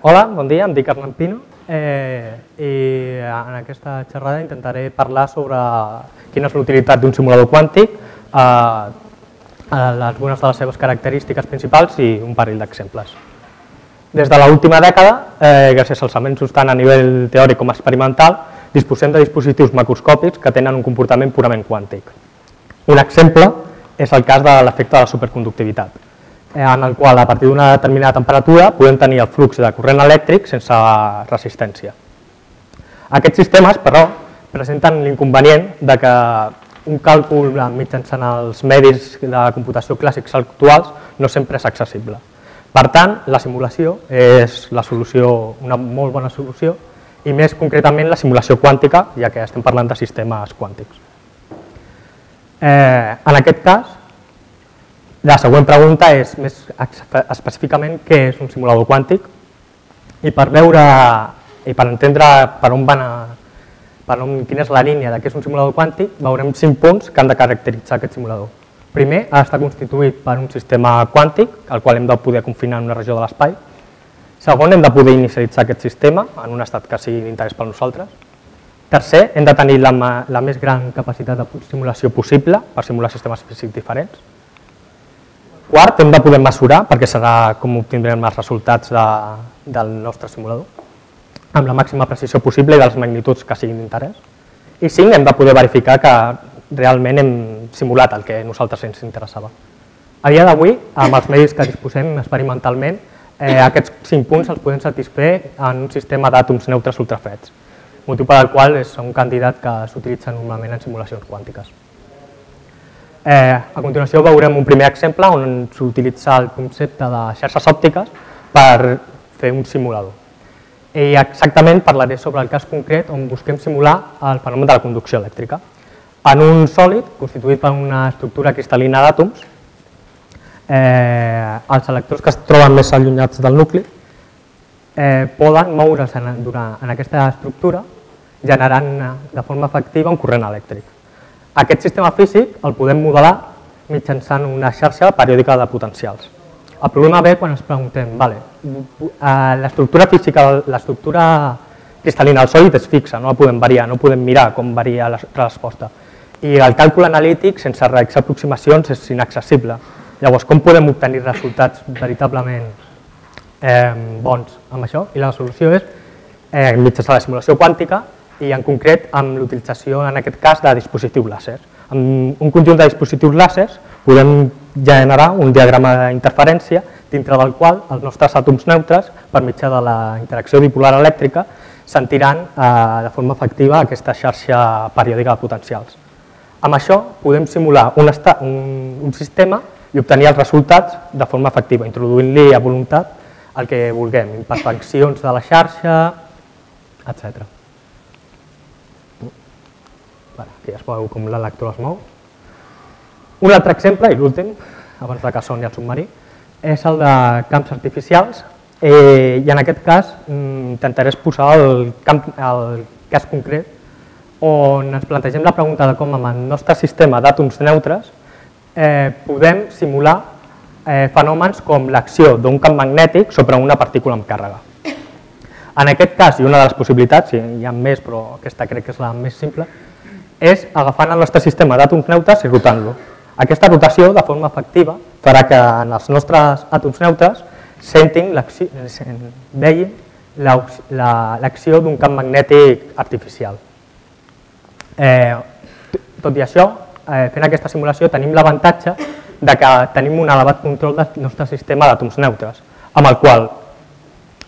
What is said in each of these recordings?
Hola, bon dia, em dic Hernán Pino i en aquesta xerrada intentaré parlar sobre quina és l'utilitat d'un simulador quàntic, algunes de les seves característiques principals i un parell d'exemples. Des de l'última dècada, gràcies als avenços tant a nivell teòric com experimental, disposem de dispositius macroscòpics que tenen un comportament purament quàntic. Un exemple és el cas de l'efecte de la superconductivitat, en el qual a partir d'una determinada temperatura podem tenir el flux de corrent elèctric sense resistència. Aquests sistemes, però, presenten l'inconvenient de que un càlcul mitjançant els medis de computació clàssics actuals no sempre és accessible. Per tant, la simulació és una molt bona solució i més concretament la simulació quàntica, ja que estem parlant de sistemes quàntics. En aquest cas, la següent pregunta és més específicament què és un simulador quàntic i per veure i per entendre quina és la línia de què és un simulador quàntic, veurem 5 punts que han de caracteritzar aquest simulador. Primer, ha d'estar constituït per un sistema quàntic, el qual hem de poder confinar en una regió de l'espai. Segon, hem de poder inicialitzar aquest sistema en un estat que sigui d'interès per nosaltres. Tercer, hem de tenir la més gran capacitat de simulació possible per simular sistemes físics diferents. Quart, hem de poder mesurar, perquè serà com obtindrem els resultats del nostre simulador, amb la màxima precisió possible i de les magnituds que siguin d'interès. I 5, hem de poder verificar que realment hem simulat el que a nosaltres ens interessava. A dia d'avui, amb els medis que disposem experimentalment, aquests 5 punts els podem satisfer en un sistema d'àtoms neutres ultrafreds, motiu per al qual és un candidat que s'utilitza normalment en simulacions quàntiques. A continuació veurem un primer exemple on s'utilitza el concepte de xarxes òptiques per fer un simulador. I exactament parlaré sobre el cas concret on busquem simular el fenomen de la conducció elèctrica. En un sòlid constituït per una estructura cristal·lina d'àtoms, els electrons que es troben més allunyats del nucli poden moure's en aquesta estructura generant de forma efectiva un corrent elèctric. Aquest sistema físic el podem modelar mitjançant una xarxa periòdica de potencials. El problema ve quan ens preguntem, l'estructura física, l'estructura cristal·lina del sòlid és fixa, no la podem variar, no podem mirar com varia la resposta. I el càlcul analític sense realitzar aproximacions és inaccessible. Llavors, com podem obtenir resultats veritablement bons amb això? I la solució és mitjançant la simulació quàntica i en concret amb l'utilització, en aquest cas, de dispositius làser. Amb un conjunt de dispositius làsers podem generar un diagrama d'interferència dintre del qual els nostres àtoms neutres, per mitjà de la interacció dipolar elèctrica, sentiran de forma efectiva aquesta xarxa periòdica de potencials. Amb això podem simular un sistema i obtenir els resultats de forma efectiva, introduint-li a voluntat el que vulguem, imperfeccions de la xarxa, etc. Aquí es veu com l'electró es mou. Un altre exemple, i l'últim, abans que soni el submarí, és el de camps artificials i en aquest cas intentaré exposar el cas concret on ens plantegem la pregunta de com amb el nostre sistema d'àtoms neutres podem simular fenòmens com l'acció d'un camp magnètic sobre una partícula amb càrrega. En aquest cas, i una de les possibilitats, hi ha més però aquesta crec que és la més simple, és agafant el nostre sistema d'àtoms neutres i rotant-lo. Aquesta rotació, de forma efectiva, farà que en els nostres àtoms neutres vegin l'acció d'un camp magnètic artificial. Tot i això, fent aquesta simulació tenim l'avantatge que tenim un elevat control del nostre sistema d'àtoms neutres, amb el qual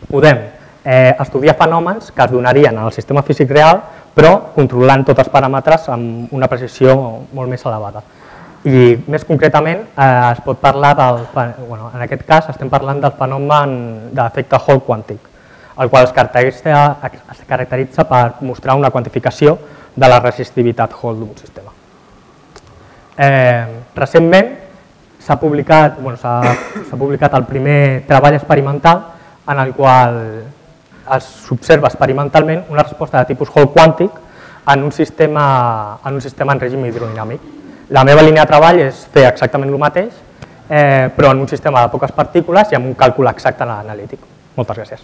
podem estudiar fenòmens que es donarien en el sistema físic real, però controlant tots els paràmetres amb una precisió molt més elevada. I més concretament es pot parlar en aquest cas estem parlant del fenomen d'efecte Hall quàntic, el qual es caracteritza per mostrar una quantificació de la resistivitat Hall d'un sistema. Recentment s'ha publicat el primer treball experimental en el qual s'observa experimentalment una resposta de tipus Hall quàntic en un sistema en règim hidrodinàmic. La meva línia de treball és fer exactament el mateix, però en un sistema de poques partícules i amb un càlcul exacte analític. Moltes gràcies.